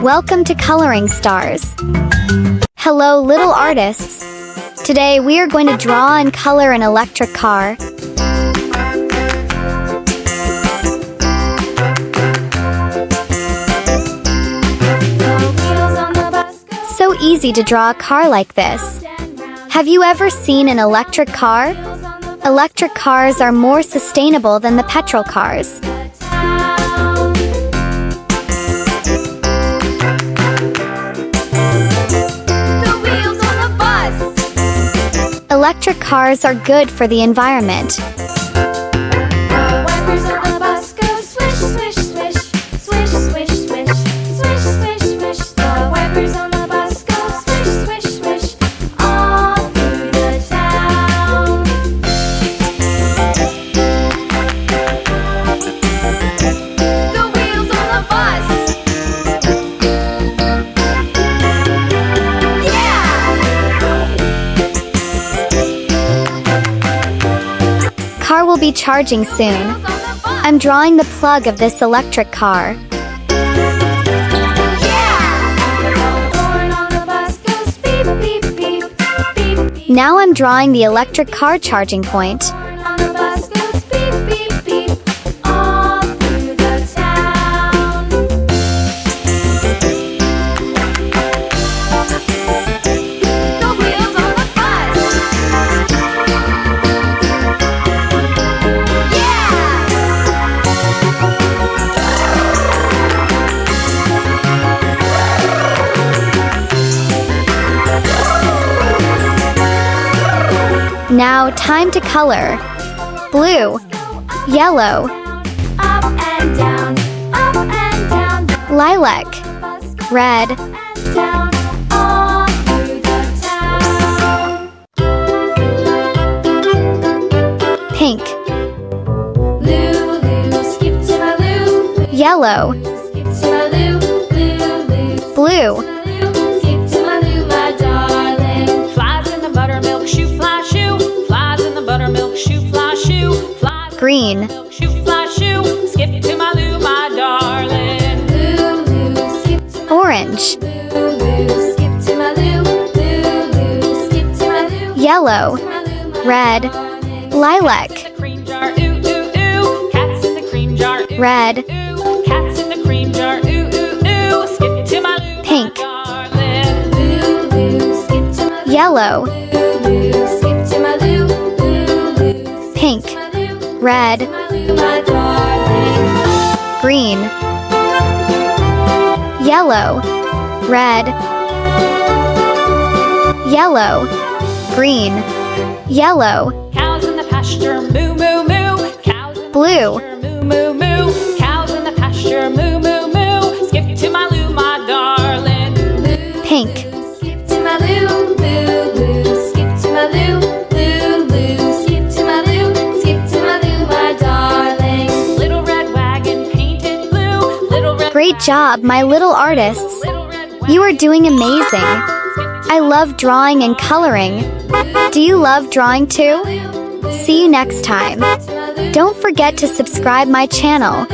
Welcome to Coloring Stars. Hello, little artists. Today we are going to draw and color an electric car. So easy to draw a car like this. Have you ever seen an electric car? Electric cars are more sustainable than the petrol cars. Electric cars are good for the environment. Car will be charging soon. I'm drawing the plug of this electric car. Now I'm drawing the electric car charging point. Now, time to color. Blue, yellow, up and down, lilac, red, down, all through the town. pink, Lulu, skip to my Lou. yellow, Skip to my Lou, Lulu. blue, Skip to my Lou, my darling. Flies in the buttermilk shoe, fly shoe. Flies in the buttermilk shoe, fly shoe. Flies green, in the milk shoe, fly shoe. Skip to my Lou, my darling. Lulu, skip to my orange, Lulu. Skip to my Lou, Lulu. Skip to my Lou, yellow, my Lou, my red, darling. lilac, The cream jar, ooh, ooh, ooh. Cats in the cream jar, ooh, red, ooh. Cats in the cream jar, ooh, ooh, ooh. Skip to my Lou, pink, my darling. Lulu, skip to my yellow, Lulu. Skip to my Lou, Lulu. pink, My Lou, red, my Lou, my darling. green, yellow, red, yellow, green, yellow, Cows in the pasture, moo, moo, moo. Cows in the blue, pasture, moo, moo, moo. Cows in the pasture, moo, moo, moo. Skip to my Lou, my darling. pink, Skip to my Lou, Lulu. Skip to my Lou, Lulu. Skip to my Lou, skip to my Lou, my darling. Little red wagon painted blue. Little red great job, my little artists. Little red You are doing amazing. I love drawing and coloring. Do you love drawing too? See you next time. Don't forget to subscribe my channel.